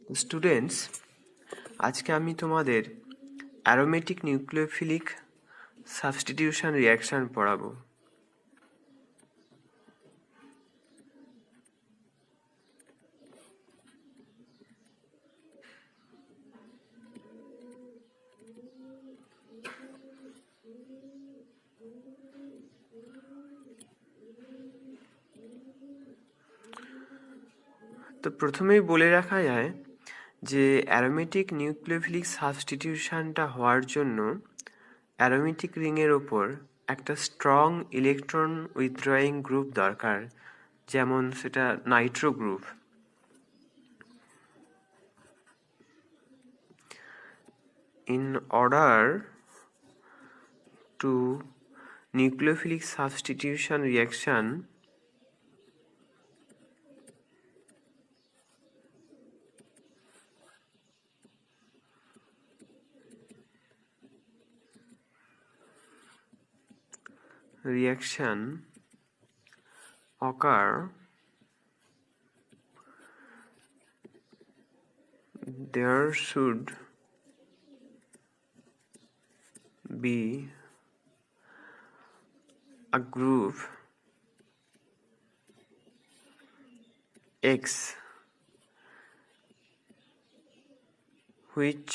Students, আজকে আমি তোমাদের অ্যারোমেটিক নিউক্লিওফিলিক সাবস্টিটিউশন রিঅ্যাকশন পড়াবো। তো প্রথমেই বলে রাখা যায় যে অ্যারোমেটিক নিউক্লিওফিলিক সাবস্টিটিউশনটা হওয়ার জন্য অ্যারোমেটিক রিংয়ের ওপর একটা স্ট্রং ইলেকট্রন উইথড্রয়িং গ্রুপ দরকার, যেমন সেটা Nitro group. In order to nucleophilic substitution reaction, occur, there should be a group X which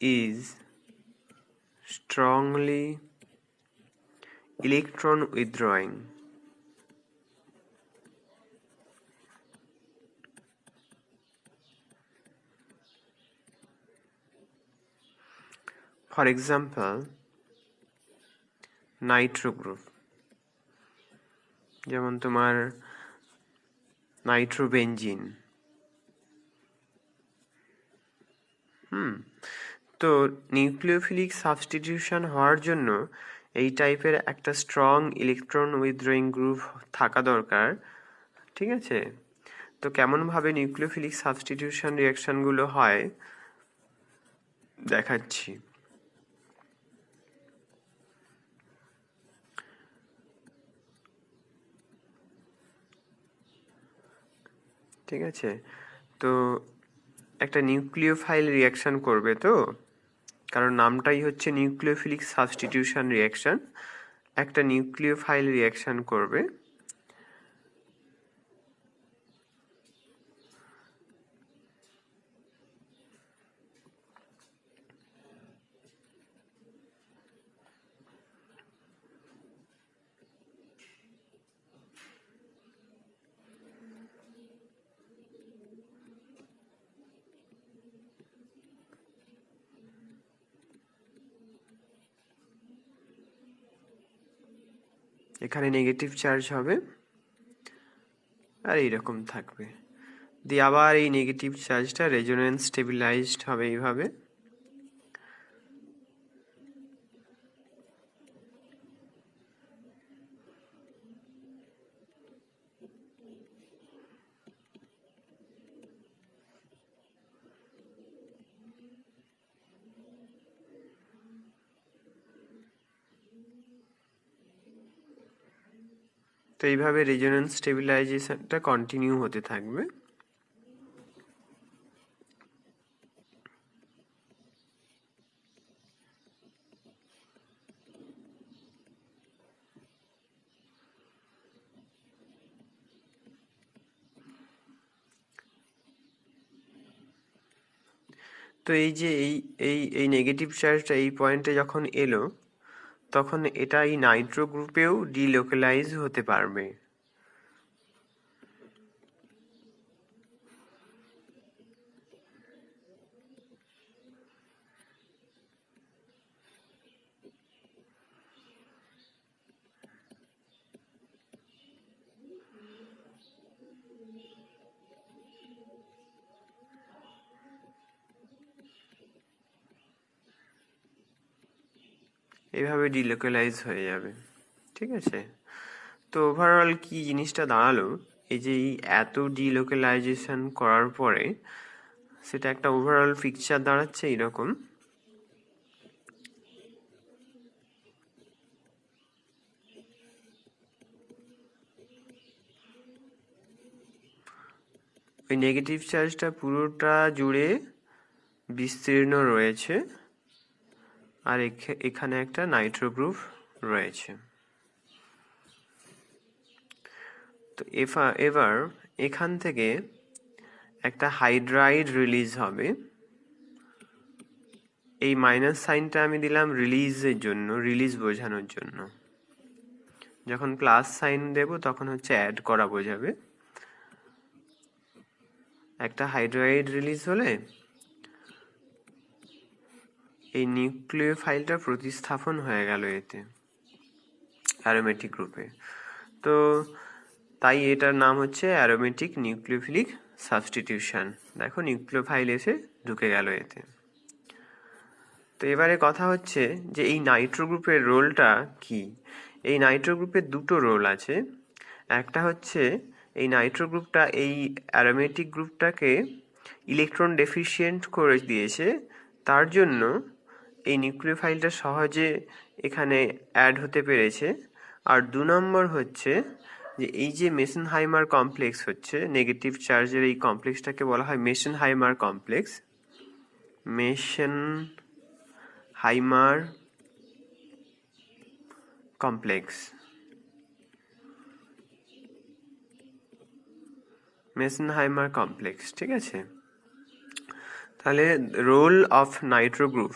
is strongly electron withdrawing. For example, Nitro group, যেমন তোমার নাইট্রোবেনজিন। তো নিউক্লিওফিলিক সাবস্টিটিউশন হওয়ার জন্য এই টাইপের একটা স্ট্রং ইলেকট্রন উইথড্রয়িং গ্রুপ থাকা দরকার, ঠিক আছে? তো কেমনভাবে নিউক্লিওফিলিক সাবস্টিটিউশন রিঅ্যাকশনগুলো হয় দেখাচ্ছি। ঠিক আছে, তো একটা নিউক্লিওফাইল রিঅ্যাকশন করবে, তো কারণ নামটাই হচ্ছে নিউক্লিওফিলিক সাবস্টিটিউশন রিঅ্যাকশন। একটা নিউক্লিওফাইল রিঅ্যাকশন করবে। এখানে নেগেটিভ চার্জ হবে আর এইরকম থাকবে, দিয়ে আবার এই নেগেটিভ চার্জটা রেজোনেন্স স্টেবিলাইজড হবে এইভাবে। তো এইভাবে রেজোনেন্স স্টেবিলাইজেশনটা কন্টিনিউ হতে থাকবে। তো এই যে এই এই এই নেগেটিভ চার্জটা এই পয়েন্টে যখন এলো, তখন এটা এই নাইট্রো গ্রুপেও ডিলোকালাইজ হতে পারবে। এভাবে ডিলোকালাইজ হয়ে যাবে, ঠিক আছে? তো ওভারঅল কি জিনিসটা দাঁড়ালো, এই যে এই এত ডিলোকালাইজেশন করার পরে সেটা একটা ওভারঅল পিকচার দাঁড়াচ্ছে এইরকম। ওই নেগেটিভ চার্জটা পুরোটা জুড়ে বিস্তীর্ণ রয়েছে, আর এখানে একটা নাইট্রো গ্রুপ রয়েছে। তো এবার এখান থেকে একটা হাইড্রাইড রিলিজ হবে। এই মাইনাস সাইনটা আমি দিলাম রিলিজের জন্য, রিলিজ বোঝানোর জন্য। যখন প্লাস সাইন দেব তখন হচ্ছে অ্যাড করা বোঝাবে। একটা হাইড্রাইড রিলিজ হলে এই নিউক্লিওফাইলটা প্রতিস্থাপন হয়ে গেল এতে, অ্যারোমেটিক গ্রুপে। তো তাই এটার নাম হচ্ছে অ্যারোমেটিক নিউক্লিওফিলিক সাবস্টিটিউশন। দেখো নিউক্লিওফাইল এসে ঢুকে গেল এতে। তো এবারে কথা হচ্ছে যে এই নাইট্রো গ্রুপের রোলটা কি। এই নাইট্রো গ্রুপের দুটো রোল আছে। একটা হচ্ছে এই নাইট্রো গ্রুপটা এই অ্যারোমেটিক গ্রুপটাকে ইলেকট্রন ডেফিশিয়েন্ট করে দিয়েছে, তার জন্য এই নিউক্লিওফাইলটা সহজে এখানে অ্যাড হতে পেরেছে। আর 2 নম্বর হচ্ছে যে এই যে মেসেনহাইমার কমপ্লেক্স হচ্ছে, নেগেটিভ চার্জের এই কমপ্লেক্সটাকে বলা হয় মেসেনহাইমার কমপ্লেক্স। মেসেনহাইমার কমপ্লেক্স, মেসেনহাইমার কমপ্লেক্স, ঠিক আছে। তাহলে রোল অফ নাইট্রো গ্রুপ,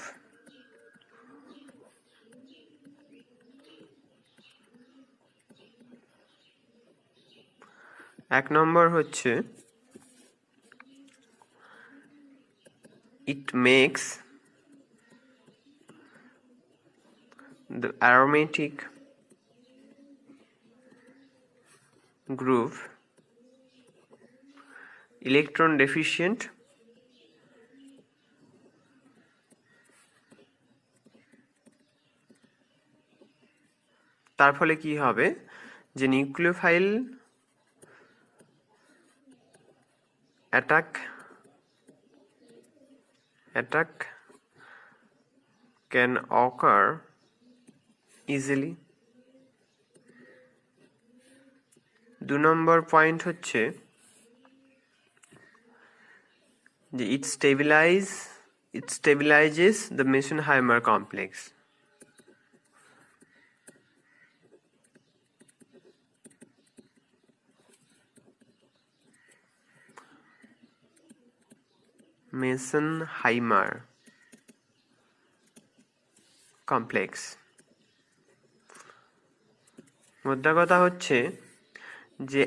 এক নম্বর হচ্ছে it makes the aromatic group electron deficient তার ফলে কি হবে যে nucleophile attack can occur easily। 2 নম্বর পয়েন্ট হচ্ছে যে it stabilizes the Mesenheimer complex। Meisenheimer complex. মোদ্দা কথা হচ্ছে যে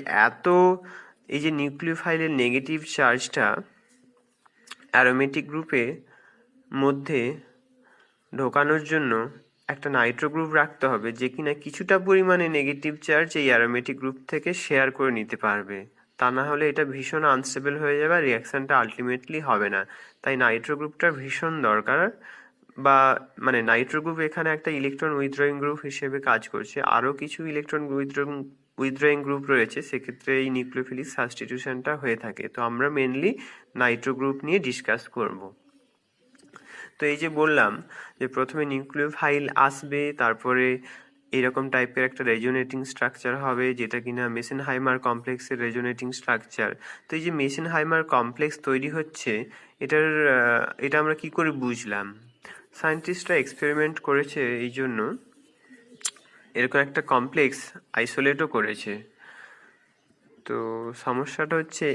এই যে নিউক্লিওফাইলের নেগেটিভ চার্জটা অ্যারোমেটিক গ্রুপে মধ্যে ঢোকানোর জন্য একটা নাইট্রো গ্রুপ রাখতে হবে, যে কিনা কিছুটা পরিমাণে নেগেটিভ চার্জ এই অ্যারোমেটিক গ্রুপ থেকে শেয়ার করে নিতে পারবে। তা না হলে এটা ভীষণ আনস্টেবল হয়ে যাবে, রিয়াকশনটা আলটিমেটলি হবে না। তাই নাইট্রো গ্রুপটা ভীষণ দরকার। বা মানে নাইট্রো গ্রুপ এখানে একটা ইলেকট্রন উইথড্রয়িং গ্রুপ হিসেবে কাজ করছে। আরও কিছু ইলেকট্রন উইথড্রয়িং গ্রুপ রয়েছে, সেক্ষেত্রে এই নিউক্লিওফিলিক সাবস্টিটিউশনটা হয়ে থাকে। তো আমরা মেনলি নাইট্রো গ্রুপ নিয়ে ডিসকাস করব। তো এই যে বললাম যে প্রথমে নিউক্লিওফাইল আসবে, তারপরে এইরকম টাইপের একটা রেজোনেটিং স্ট্রাকচার হবে, যেটা কিনা মেসেনহাইমার কমপ্লেক্সের রেজোনেটিং স্ট্রাকচার। তো এই যে মেসেনহাইমার কমপ্লেক্স তৈরি হচ্ছে, এটা আমরা কি করে বুঝলাম? সায়েন্টিস্টরা এক্সপেরিমেন্ট করেছে, এই জন্য এরকম একটা কমপ্লেক্স আইসোলেটও করেছে। তো সমস্যাটা হচ্ছে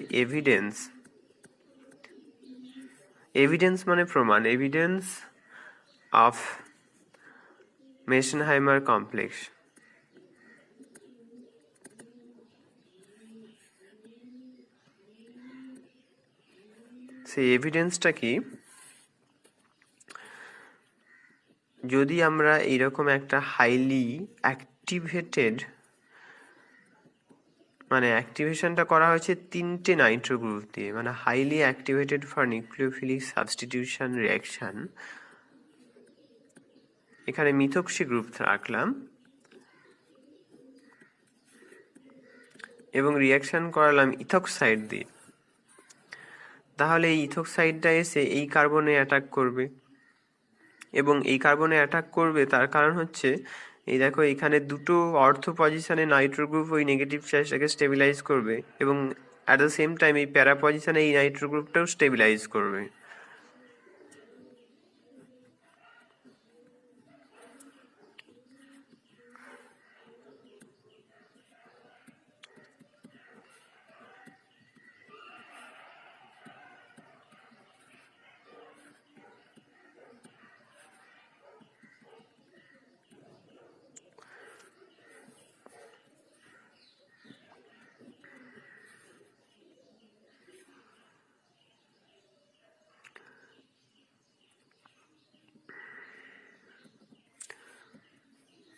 এভিডেন্স মানে প্রমাণ, এভিডেন্স অফ মেসেনহাইমার কমপ্লেক্স। সেই এভিডেন্সটা কি? যদি আমরা এইরকম একটা হাইলি অ্যাক্টিভেটেড, মানে অ্যাক্টিভেশনটা করা হয়েছে 3টে নাইট্রো গ্রুপ দিয়ে, মানে highly activated for nucleophilic substitution reaction. এখানে মিথক্সি গ্রুপ রাখলাম এবং রিয়াকশন করালাম ইথক্সাইড দিয়ে। তাহলে এই ইথক্সাইডটা এসে এই কার্বনে অ্যাটাক করবে, এবং এই কার্বনে অ্যাটাক করবে তার কারণ হচ্ছে এই দেখো এখানে দুটো অর্থ পজিশনে নাইট্রো গ্রুপ ওই নেগেটিভ চার্জটাকে স্টেবিলাইজ করবে, এবং অ্যাট দ্য সেম টাইম এই প্যারা পজিশনে এই নাইট্রো গ্রুপটাও স্টেবিলাইজ করবে।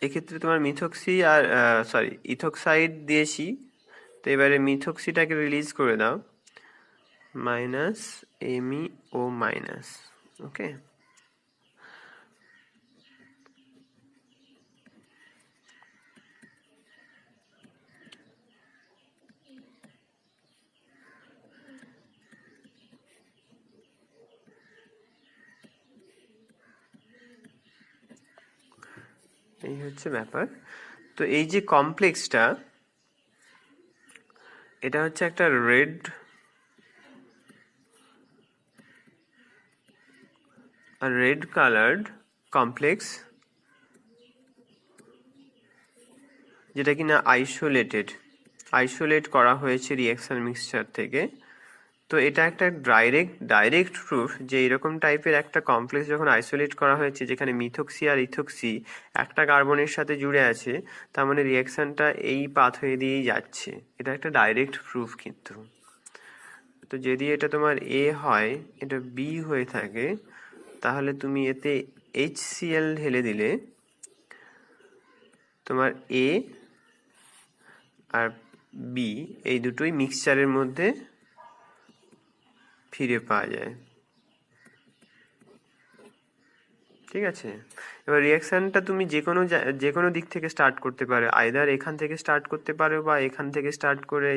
এক্ষেত্রে তোমার মিথক্সি আর ইথোক্সাইড দিয়েছি, তো এবারে মিথক্সিটাকে রিলিজ করে দাও, মাইনাস MEO মাইনাস। ওকে, এই হচ্ছে ব্যাপার। তো এই যে কমপ্লেক্সটা, এটা হচ্ছে একটা রেড কালার্ড কমপ্লেক্স, যেটা কিনা আইসোলেট করা হয়েছে রিঅ্যাকশন মিক্সচার থেকে। তো এটা একটা ডাইরেক্ট প্রুফ যে এরকম টাইপের একটা কমপ্লেক্স যখন আইসোলেট করা হয়েছে, যেখানে মিথক্সি আর ইথক্সি একটা কার্বনের সাথে জুড়ে আছে, তার মানে রিঅ্যাকশনটা এই পাথওয়ে দিয়েই যাচ্ছে। এটা একটা ডাইরেক্ট প্রুফ কিন্তু। তো যদি এটা তোমার A হয়, এটা B হয়ে থাকে, তাহলে তুমি এতে HCl ঢেলে দিলে তোমার A আর B এই দুটোই মিক্সচারের মধ্যে ফিরে পাওয়া যায়। ঠিক আছে, এবার রিঅ্যাকশনটা তুমি যে কোনো দিক থেকে স্টার্ট করতে পারো, আইদার এখান থেকে স্টার্ট করতে পারো বা এখান থেকে স্টার্ট করে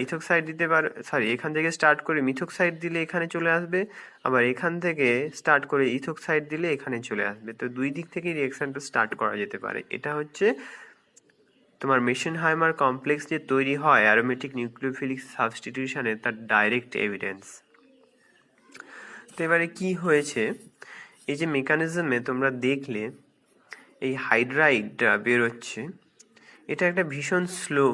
ইথোক্সাইড দিতে পারো, এখান থেকে স্টার্ট করে মিথক্সাইড দিলে এখানে চলে আসবে, আবার এখান থেকে স্টার্ট করে ইথোক্সাইড দিলে এখানে চলে আসবে। তো দুই দিক থেকে রিঅ্যাকশনটা স্টার্ট করা যেতে পারে। এটা হচ্ছে তোমার মেসেনহাইমার কমপ্লেক্স যে তৈরি হয় অ্যারোমেটিক নিউক্লিওফিলিক সাবস্টিটিউশনে, তার ডাইরেক্ট এভিডেন্স। তো এবারে কি হয়েছে, এই যে মেকানিজমে তোমরা দেখলে এই হাইড্রাইডটা বেরোচ্ছে, এটা একটা ভীষণ স্লো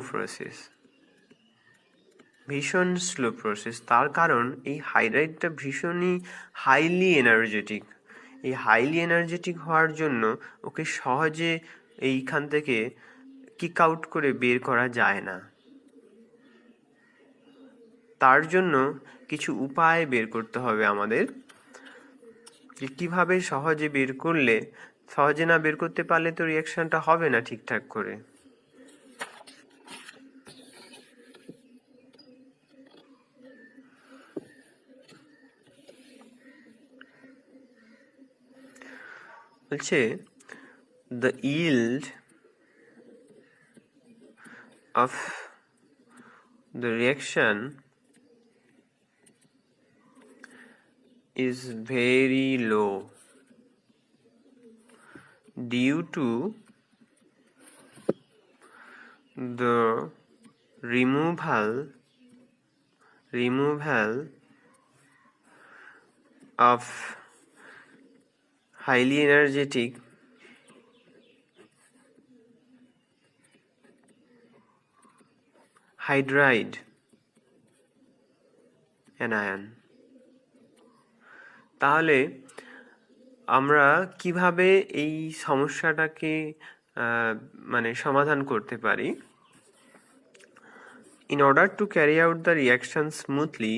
প্রসেস। তার কারণ এই হাইড্রাইডটা ভীষণই হাইলি এনার্জেটিক। এই হাইলি এনার্জেটিক হওয়ার জন্য ওকে সহজে এইখান থেকে কিক আউট করে বের করা যায় না। তার জন্য কিছু উপায় বের করতে হবে আমাদের, যে কিভাবে সহজে না বের করতে পারলে তো রিঅ্যাকশনটা হবে না ঠিকঠাক করে। বলছে the yield of the reaction is very low due to the removal of highly energetic hydride anion। তাহলে আমরা কিভাবে এই সমস্যাটাকে মানে সমাধান করতে পারি? In order to carry out the reaction smoothly,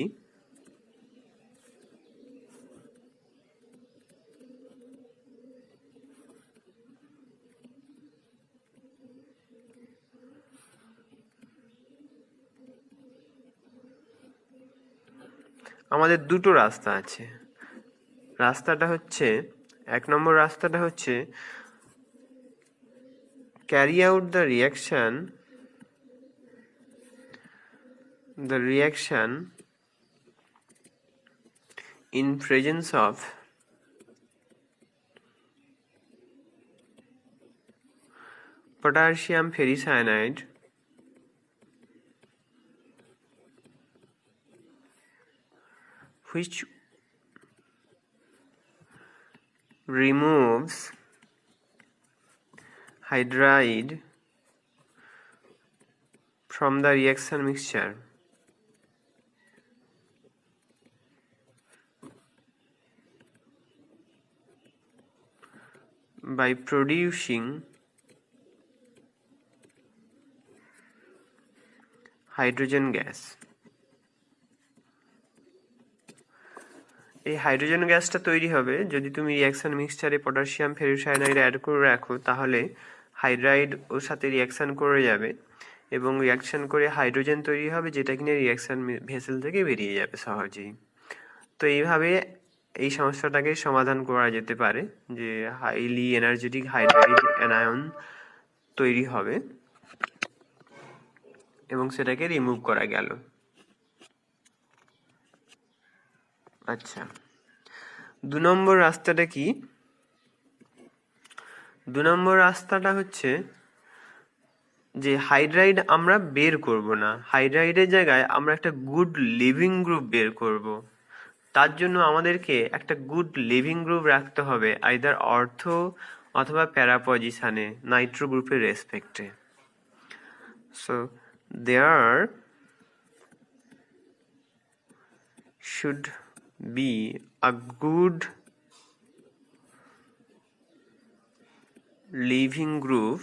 আমাদের দুটো রাস্তা আছে। এক নম্বর রাস্তাটা হচ্ছে carry out the reaction in presence of potassium ferricyanide which removes hydride from the reaction mixture by producing hydrogen gas. এই হাইড্রোজেন গ্যাসটা তৈরি হবে যদি তুমি রিয়াকশন মিক্সচারে পটাশিয়াম ফেরোসায়ানাইড অ্যাড করে রাখো, তাহলে হাইড্রাইড ওর সাথে রিয়াকশন করে যাবে এবং রিয়াকশন করে হাইড্রোজেন তৈরি হবে, যেটা কিনা রিয়াকশন ভেসেল থেকে বেরিয়ে যাবে সহজেই। তো এইভাবে এই সমস্যাটাকে সমাধান করা যেতে পারে যে হাইলি এনার্জেটিক হাইড্রাইড অ্যানায়ন তৈরি হবে এবং সেটাকে রিমুভ করা গেল। আচ্ছা, 2 নম্বর রাস্তাটা কি? 2 নম্বর রাস্তাটা হচ্ছে যে হাইড্রাইড আমরা বের করব না, হাইড্রাইডের জায়গায় আমরা একটা গুড লিভিং গ্রুপ বের করব। তার জন্য আমাদেরকে একটা গুড লিভিং গ্রুপ রাখতে হবে আইদার অর্থো অথবা প্যারা পজিশনে নাইট্রো গ্রুপের রেসপেক্টে। So there should be a good leaving group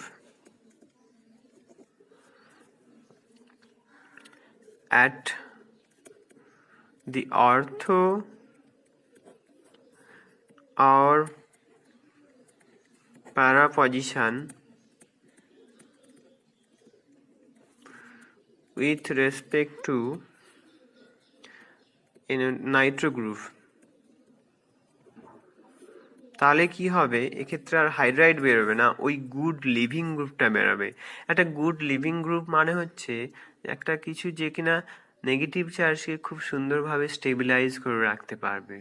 at the ortho or para position with respect to Nitro group. তাহলে কি হবে, এক্ষেত্রে আর হাইড্রাইড বেরোবে না, ওই গুড লিভিং গ্রুপটা বেরোবে। একটা গুড লিভিং গ্রুপ মানে হচ্ছে একটা কিছু যে কিনা নেগেটিভ চার্জকে খুব সুন্দরভাবে স্টেবিলাইজ করে রাখতে পারবে।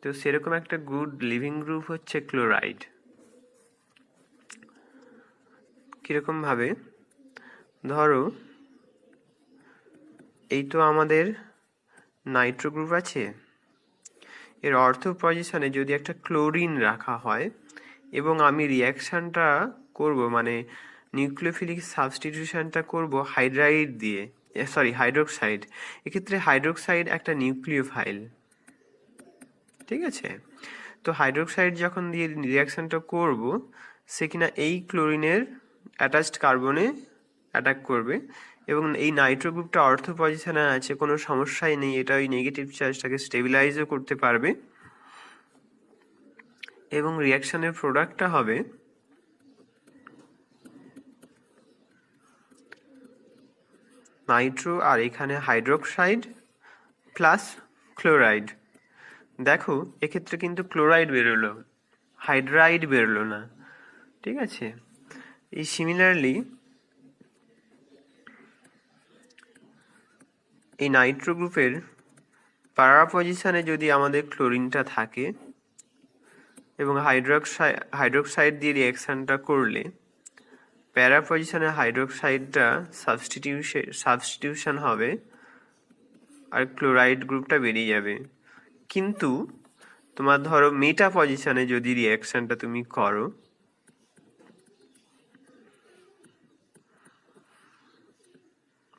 তো সেরকম একটা গুড লিভিং গ্রুপ হচ্ছে ক্লোরাইড। কিরকম ভাবে, ধরো এই তো আমাদের নাইট্রো গ্রুপ আছে, এর অর্থ পজিশনে যদি একটা ক্লোরিন রাখা হয় এবং আমি রিয়াকশানটা করব, মানে নিউক্লিওফিলিক সাবস্টিটিউশনটা করব হাইড্রাইড দিয়ে, হাইড্রোক্সাইড। এক্ষেত্রে হাইড্রোক্সাইড একটা নিউক্লিওফাইল, ঠিক আছে? তো হাইড্রোক্সাইড যখন দিয়ে রিয়াকশানটা করব, সে কিনা এই ক্লোরিনের অ্যাটাচড কার্বনে অ্যাটাক করবে এবং এই নাইট্রো গ্রুপটা অর্থ পজিশনে আছে, কোনো সমস্যাই নেই, এটা ওই নেগেটিভ চার্জটাকে স্টেবিলাইজও করতে পারবে এবং রিয়াকশনের প্রোডাক্টটা হবে নাইট্রো আর এখানে হাইড্রোক্সাইড প্লাস ক্লোরাইড। দেখো এক্ষেত্রে কিন্তু ক্লোরাইড বেরোলো, হাইড্রাইড বেরোলো না, ঠিক আছে? এই সিমিলারলি এই নাইট্রো গ্রুপের প্যারা পজিশনে যদি আমাদের ক্লোরিনটা থাকে এবং হাইড্রোক্সাইড দিয়ে রিয়াকশানটা করলে প্যারা পজিশনে হাইড্রোক্সাইডটা সাবস্টিটিউশন হবে আর ক্লোরাইড গ্রুপটা বেরিয়ে যাবে। কিন্তু তোমার ধরো মেটা পজিশনে যদি রিয়াকশানটা তুমি করো,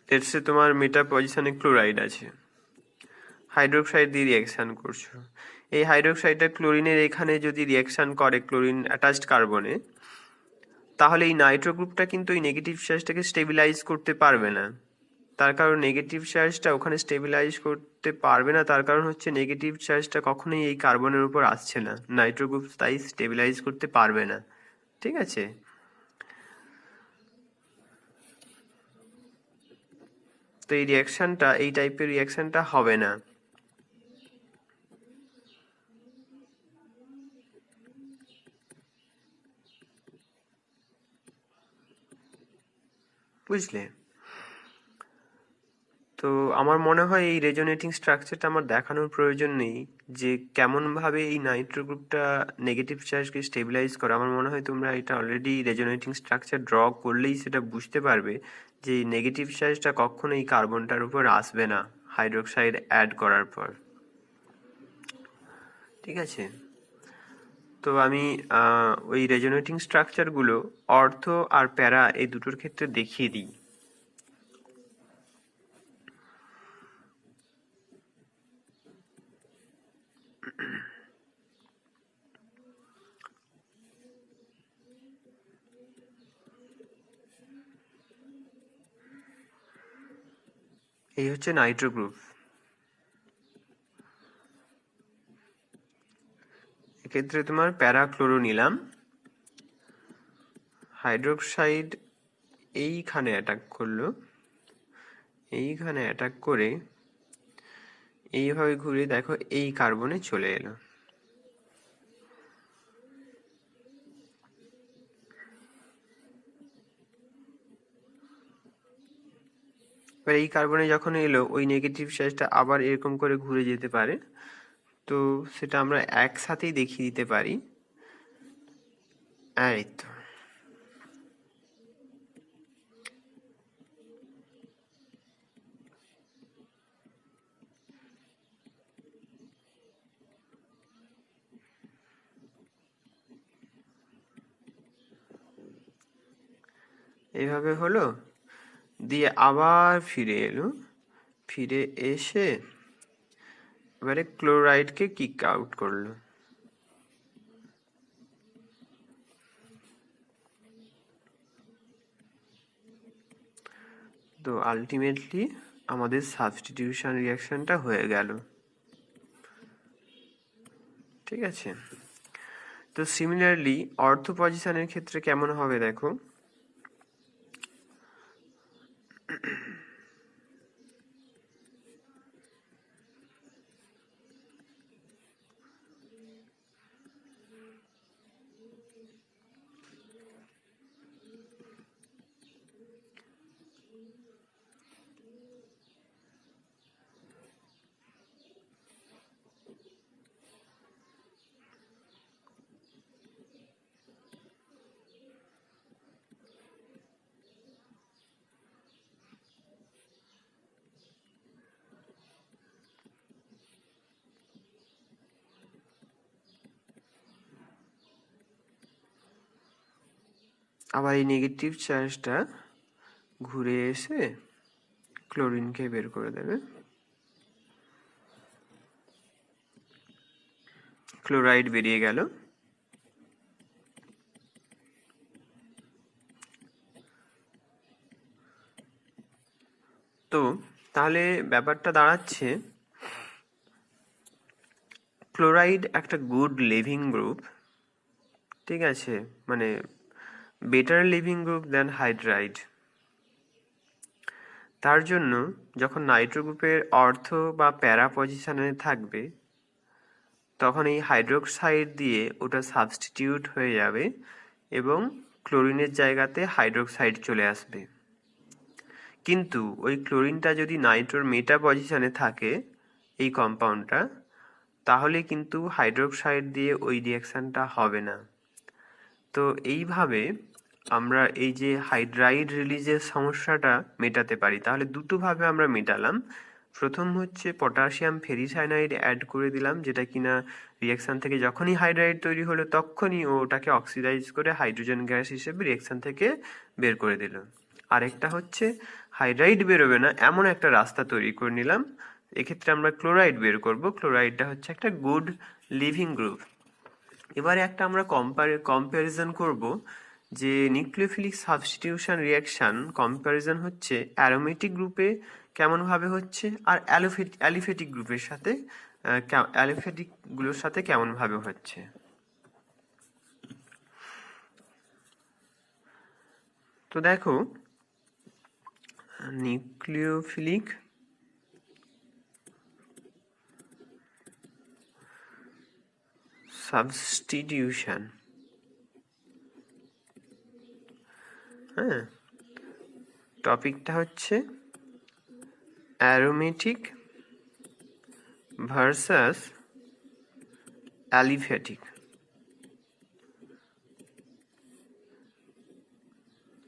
লেটসে তোমার মেটা পজিশনে ক্লোরাইড আছে, হাইড্রোক্সাইড দিয়ে রিয়াকশান করছো, এই হাইড্রোক্সাইডটা ক্লোরিনের এখানে যদি রিয়াকশান করে ক্লোরিন অ্যাটাচড কার্বনে, তাহলে এই নাইট্রো গ্রুপটা কিন্তু এই নেগেটিভ চার্জটাকে স্টেবিলাইজ করতে পারবে না। তার কারণ নেগেটিভ চার্জটা ওখানে স্টেবিলাইজ করতে পারবে না, তার কারণ হচ্ছে নেগেটিভ চার্জটা কখনোই এই কার্বনের উপর আসছে না, নাইট্রো গ্রুপ তাই স্টেবিলাইজ করতে পারবে না, ঠিক আছে? তো এই রিয়াকশানটা, এই টাইপের রিয়াকশানটা হবে না। বুঝলে? তো আমার মনে হয় এই রেজোনেটিং স্ট্রাকচারটা আমার দেখানোর প্রয়োজন নেই যে কেমনভাবে এই নাইট্রো গ্রুপটা নেগেটিভ চার্জকে স্টেবিলাইজ করে। আমার মনে হয় তোমরা এটা অলরেডি রেজোনেটিং স্ট্রাকচার ড্র করলেই সেটা বুঝতে পারবে যে নেগেটিভ চার্জটা কখনো এই কার্বনটার উপর আসবে না হাইড্রোক্সাইড অ্যাড করার পর। ঠিক আছে। তো আমি ওই রেজোনেটিং স্ট্রাকচারগুলো অর্থ আর প্যারা এই দুটোর ক্ষেত্রে দেখিয়ে দিই। এই হচ্ছে নাইট্রো গ্রুপ। এক্ষেত্রে তোমার প্যারাক্লোরো নিলাম, হাইড্রোক্সাইড এইখানে অ্যাটাক করলো, এইখানে অ্যাটাক করে এইভাবে ঘুরে দেখো এই কার্বনে চলে এলো। এবার এই কার্বনে যখন এলো ওই নেগেটিভ চার্জটা আবার এরকম করে ঘুরে যেতে পারে, তো সেটা আমরা একসাথেই দেখিয়ে দিতে পারি। এই তো এইভাবে হলো, দিয়ে আবার ফিরে এলো, ফিরে এসে এবারে ক্লোরাইডকে কিক আউট করলো। তো আলটিমেটলি আমাদের সাবস্টিটিউশন রিয়াকশনটা হয়ে গেল। ঠিক আছে। তো সিমিলারলি অর্থ পজিশনের ক্ষেত্রে কেমন হবে দেখো। আবার এই নেগেটিভ চার্জটা ঘুরে এসে ক্লোরিনকে বের করে দেবে, ক্লোরাইড বেরিয়ে গেল। তো তাহলে ব্যাপারটা দাঁড়াচ্ছে ক্লোরাইড একটা গুড লিভিং গ্রুপ, ঠিক আছে, মানে বেটার লিভিং গ্রুপ দেন হাইড্রাইড। তার জন্য যখন নাইট্রো গ্রুপের অর্থ বা প্যারা পজিশনে থাকবে তখন এই হাইড্রোক্সাইড দিয়ে ওটা সাবস্টিটিউট হয়ে যাবে এবং ক্লোরিনের জায়গাতে হাইড্রোক্সাইড চলে আসবে। কিন্তু ওই ক্লোরিনটা যদি নাইট্রোর মেটা পজিশনে থাকে এই কম্পাউন্ডটা, তাহলে কিন্তু হাইড্রোক্সাইড দিয়ে ওই রিয়াকশানটা হবে না। তো এইভাবে আমরা এই যে হাইড্রাইড রিলিজের সমস্যাটা মেটাতে পারি। তাহলে দুটোভাবে আমরা মেটালাম। প্রথম হচ্ছে পটাশিয়াম ফেরিসায়ানাইড অ্যাড করে দিলাম, যেটা কিনা রিয়াকশান থেকে যখনই হাইড্রাইড তৈরি হলো তখনই ওটাকে অক্সিডাইজ করে হাইড্রোজেন গ্যাস হিসেবে রিয়াকশান থেকে বের করে দিল। আরেকটা হচ্ছে হাইড্রাইড বেরোবে না এমন একটা রাস্তা তৈরি করে নিলাম, এক্ষেত্রে আমরা ক্লোরাইড বের করব। ক্লোরাইডটা হচ্ছে একটা গুড লিভিং গ্রুপ। এবারে একটা আমরা কম্প্যারিজন করব যে নিউক্লিওফিলিক সাবস্টিটিউশন রিয়াকশন কম্প্যারিজন হচ্ছে অ্যারোমেটিক গ্রুপে কেমনভাবে হচ্ছে আর অ্যালিফেটিক গ্রুপের সাথে অ্যালিফেটিক গুলোর সাথে কেমনভাবে হচ্ছে। তো দেখো নিউক্লিওফিলিক সাবস্টিটিউশন, হ্যাঁ, টপিকটা হচ্ছে অ্যারোমেটিক ভার্সাস অ্যালিফ্যাটিক।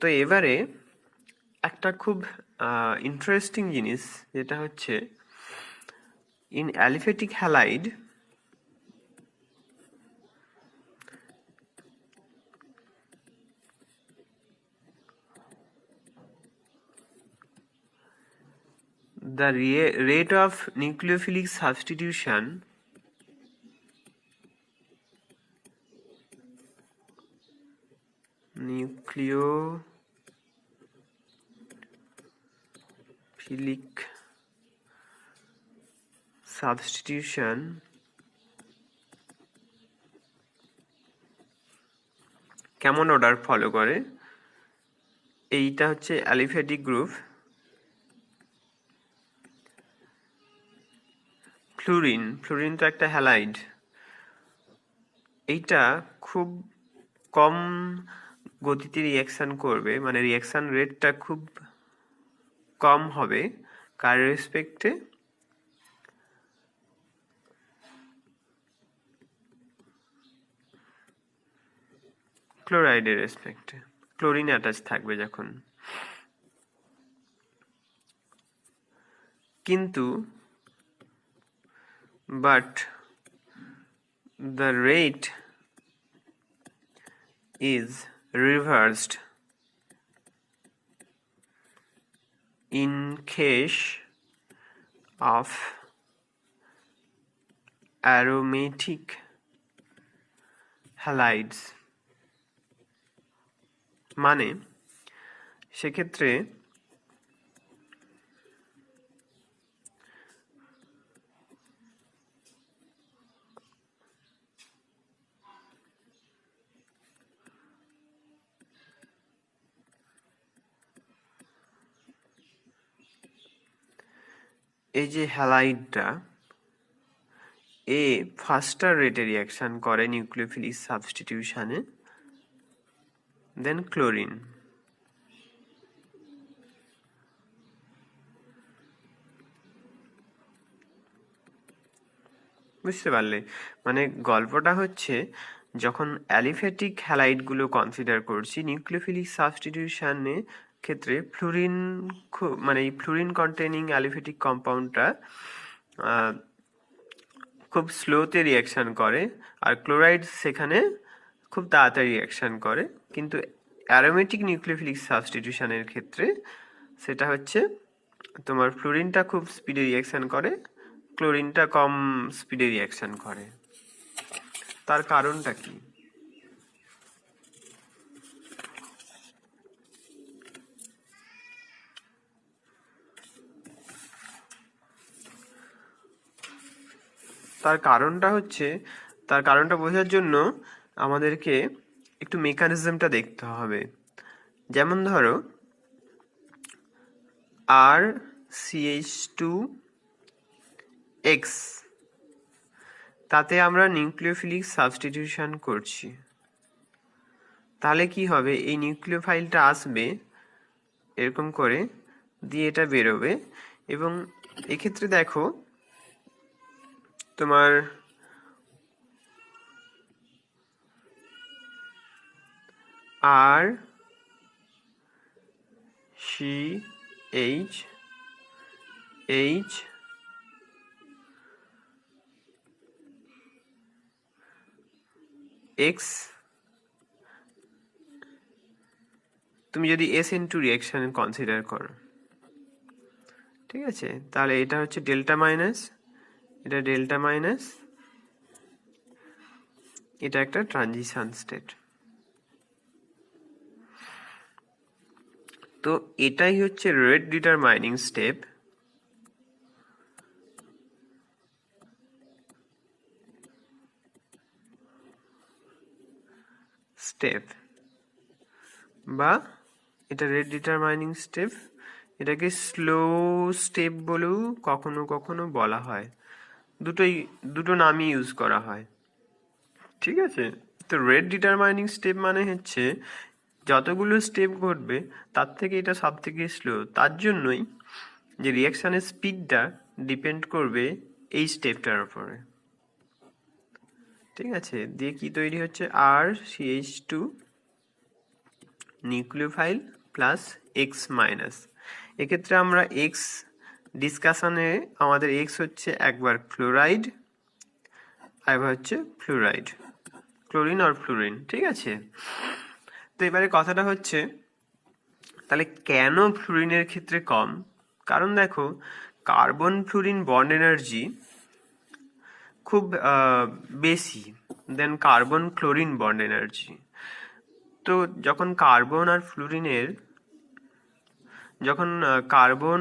তো এবারে একটা খুব ইন্টারেস্টিং জিনিস যেটা হচ্ছে in aliphatic halide the rate of nucleophilic substitution কেমন অর্ডার ফলো করে? এইটা হচ্ছে অ্যালিফ্যাটিক গ্রুপ, ফ্লুরিন তো একটা হ্যালাইড, এইটা খুব কম গতিতে রিয়াকশন করবে, মানে রিয়াকশন রেটটা খুব কম হবে কার রেসপেক্টে? ক্লোরাইডের রেসপেক্টে, ক্লোরিন অ্যাটাচ থাকবে যখন। কিন্তু but the rate is reversed in case of aromatic halides, মানে সেক্ষেত্রে এই যে হ্যালাইডটা ফাস্টার রেটে রিয়াকশন করে নিউক্লিওফিলিক সাবস্টিটিউশনে দেন ক্লোরিন। বুঝতে পারলে? মানে গল্পটা হচ্ছে, যখন অ্যালিফ্যাটিক হ্যালাইডগুলো কনসিডার করছি নিউক্লিওফিলিক সাবস্টিটিউশনে ক্ষেত্রে ফ্লুরিন মানে এই ফ্লুরিন কন্টেনিং অ্যালিফ্যাটিক কম্পাউন্ডটা খুব স্লোতে রিয়াকশন করে, আর ক্লোরাইড সেখানে খুব তাড়াতাড়ি রিয়াকশন করে। কিন্তু অ্যারোমেটিক নিউক্লিওফিলিক সাবস্টিটিউশনের ক্ষেত্রে সেটা হচ্ছে তোমার ফ্লুরিনটা খুব স্পিডে রিয়াকশন করে, ক্লোরিনটা কম স্পিডে রিয়াকশন করে। তার কারণটা কি? তার কারণটা বোঝার জন্য আমাদেরকে একটু মেকানিজমটা দেখতে হবে। যেমন ধরো RCH2X, তাতে আমরা নিউক্লিওফিলিক সাবস্টিটিউশন করছি, তাহলে কি হবে? এই নিউক্লিওফাইলটা আসবে এরকম করে, দিয়ে এটা বেরোবে, এবং এক্ষেত্রে দেখো তোমার RCH X, তুমি যদি SN2 রিয়াকশন কনসিডার করো, ঠিক আছে, তাহলে এটা হচ্ছে ডেল্টা মাইনাস, এটা ডেল্টা মাইনাস, এটা একটা ট্রানজিশন স্টেট। তো এটাই হচ্ছে রেট ডিটারমাইনিং স্টেপ বা এটা রেট ডিটারমাইনিং স্টেপ, এটাকে স্লো স্টেপ বলেও কখনো কখনো বলা হয়, দুটো নামই ইউজ করা হয়, ঠিক আছে। তো রেট ডিটারমাইনিং স্টেপ মানে হচ্ছে যতগুলো স্টেপ ঘটবে তার থেকে এটা সব থেকে স্লো, তার জন্যই যে রিয়াকশনের স্পিডটা ডিপেন্ড করবে এই স্টেপটার উপরে, ঠিক আছে। দিয়ে কি তৈরি হচ্ছে? RCH2 nucleophile plus X minus. এক্ষেত্রে আমরা X ডিসকাশনে আমাদের X হচ্ছে একবার ক্লোরাইড, আরেকবার হচ্ছে ফ্লুরাইড, ক্লোরিন আর ফ্লুরিন, ঠিক আছে। তো এবারে কথাটা হচ্ছে তাহলে কেন ফ্লুরিনের ক্ষেত্রে কম? কারণ দেখো কার্বন ফ্লুরিন বন্ড এনার্জি খুব বেশি দেন কার্বন ক্লোরিন বন্ড এনার্জি। তো যখন কার্বন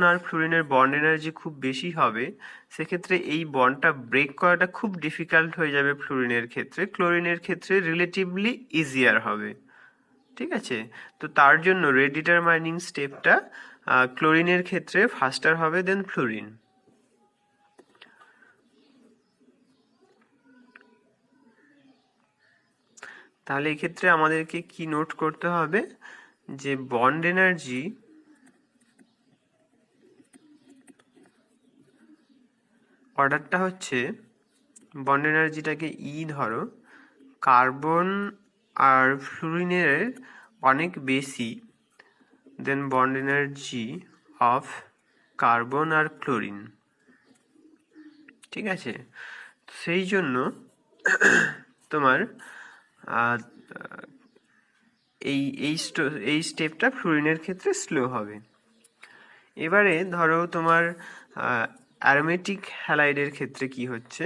আর ফ্লুরিনের বন্ড এনার্জি খুব বেশি হবে, সেক্ষেত্রে এই বন্ডটা ব্রেক করাটা খুব ডিফিকাল্ট হয়ে যাবে ফ্লুরিনের ক্ষেত্রে। ক্লোরিনের ক্ষেত্রে রিলেটিভলি ইজিয়ার হবে। ঠিক আছে, তো তার জন্য রেট ডিটারমাইনিং স্টেপটা ক্লোরিনের ক্ষেত্রে ফাস্টার হবে দেন ফ্লুরিন। তাহলে এক্ষেত্রে আমাদেরকে কি নোট করতে হবে, যে বন্ড এনার্জি অর্ডারটা হচ্ছে, বন্ড এনার্জিটাকে ই ধরো, কার্বন আর ফ্লুরিনের অনেক বেশি then bond energy of carbon আর ক্লোরিন। ঠিক আছে, সেই জন্য তোমার এই স্টেপটা ফ্লুরিনের ক্ষেত্রে স্লো হবে। এবারে ধরো তোমার অ্যারোমেটিক হ্যালাইডের ক্ষেত্রে কি হচ্ছে।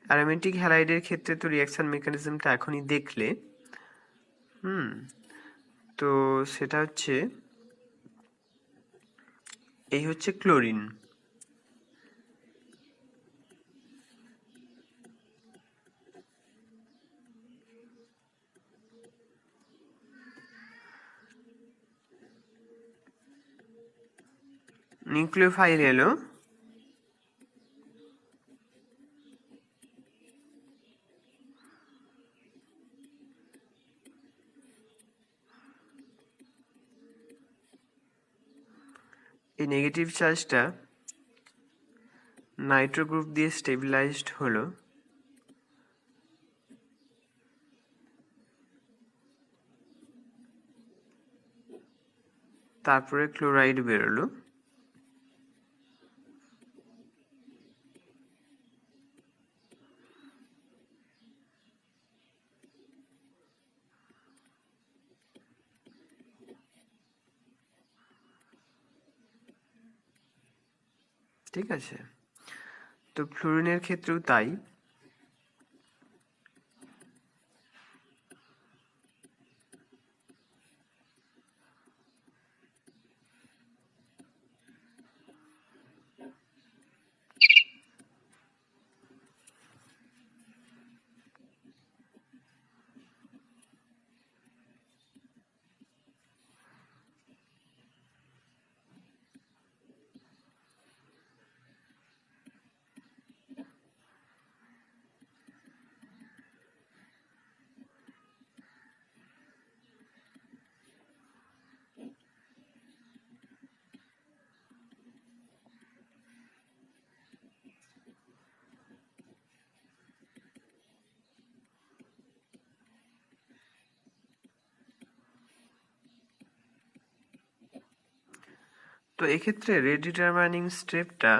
অ্যারোমেটিক হ্যালাইডের ক্ষেত্রে তো রিয়াকশন মেকানিজমটা এখনই দেখলে। তো সেটা হচ্ছে, এই হচ্ছে ক্লোরিন, নিউক্লিওফাইল এলো, এই নেগেটিভ চার্জটা নাইট্রো গ্রুপ দিয়ে স্টেবিলাইজড হলো, তারপরে ক্লোরাইড বেরোলো। ঠিক আছে, তো ফ্লুরিনের ক্ষেত্রেও তাই। তো এক্ষেত্রে রেট ডিটারমাইনিং স্টেপটা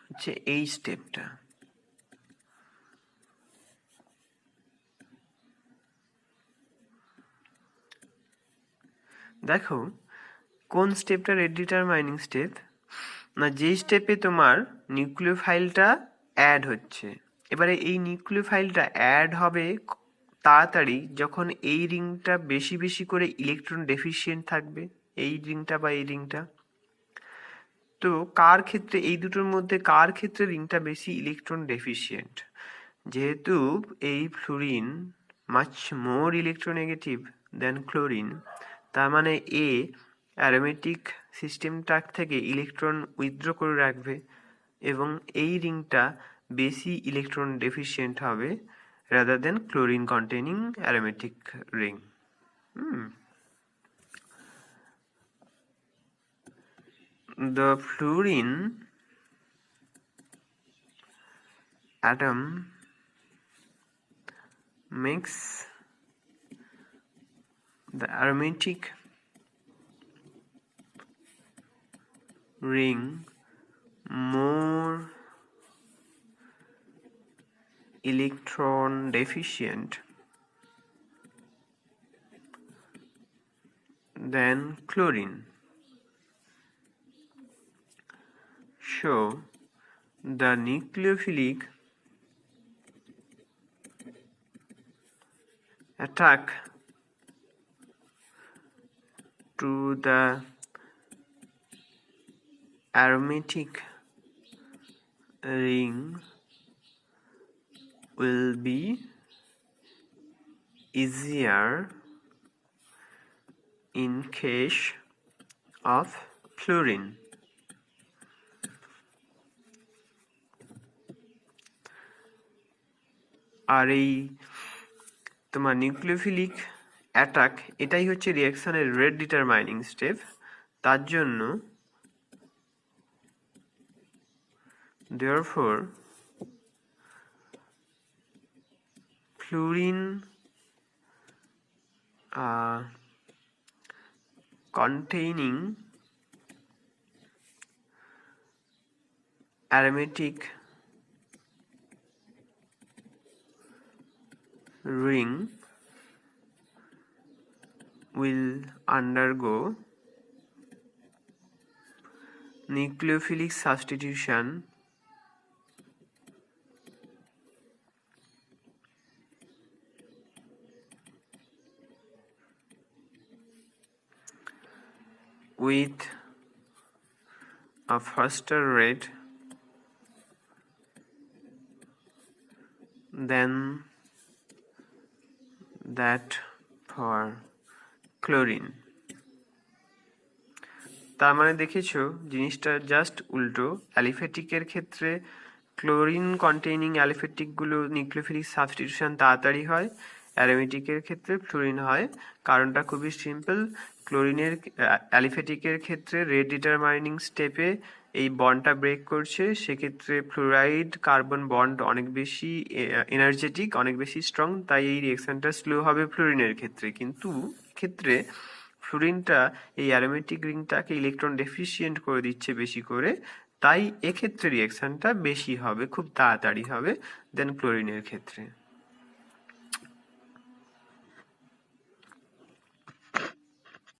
হচ্ছে এই স্টেপটা। দেখো কোন স্টেপটা রেট ডিটারমাইনিং স্টেপ, না যেই স্টেপে তোমার নিউক্লিওফাইলটা অ্যাড হচ্ছে। এবারে এই নিউক্লিওফাইলটা অ্যাড হবে তাড়াতাড়ি যখন এই রিংটা বেশি বেশি করে ইলেকট্রন ডেফিসিয়েন্ট থাকবে, এই রিংটা বা এই রিংটা। তো কার ক্ষেত্রে, এই দুটোর মধ্যে কার ক্ষেত্রে রিংটা বেশি ইলেকট্রন ডেফিসিয়েন্ট? যেহেতু এই ফ্লুরিন মাচ মোর ইলেকট্রোনেগেটিভ দেন ক্লোরিন, তার মানে এ অ্যারোমেটিক সিস্টেমটা থেকে ইলেকট্রন উইথড্র করে রাখবে এবং এই রিংটা বেশি ইলেকট্রন ডেফিসিয়েন্ট হবে rather than chlorine containing aromatic ring. The fluorine atom makes the aromatic ring more electron deficient than chlorine. show the nucleophilic attack to the aromatic ring will be easier in case of fluorine. আর এই তোমার nucleophilic attack এটাই হচ্ছে রিঅ্যাকশনের rate determining step. তার জন্য therefore fluorine containing aromatic ring will undergo nucleophilic substitution with a faster rate than that for chlorine. তার মানে দেখেছো জিনিসটা জাস্ট উল্টো। অ্যালিফেটিকের ক্ষেত্রে ক্লোরিন কন্টেইনিং অ্যালিফেটিকগুলো নিউক্লিওফিলিক সাবস্টিটিউশন তাড়াতাড়ি হয়, অ্যারোমেটিকের ক্ষেত্রে ফ্লোরিন হয়। কারণটা খুবই সিম্পল, ক্লোরিনের অ্যালিফেটিকের ক্ষেত্রে রেট ডিটারমাইনিং স্টেপে এই বন্ডটা ব্রেক করছে, সেক্ষেত্রে ফ্লোরাইড কার্বন বন্ড অনেক বেশি এনার্জেটিক, অনেক বেশি স্ট্রং, তাই এই রিঅ্যাকশনটা স্লো হবে ফ্লোরিনের ক্ষেত্রে। কিন্তু ক্ষেত্রে ফ্লোরিনটা এই অ্যারোমেটিক রিংটাকে ইলেকট্রন ডেফিসিয়েন্ট করে দিচ্ছে বেশি করে, তাই এক্ষেত্রে রিঅ্যাকশনটা বেশি হবে, খুব তাড়াতাড়ি হবে দেন ক্লোরিনের ক্ষেত্রে।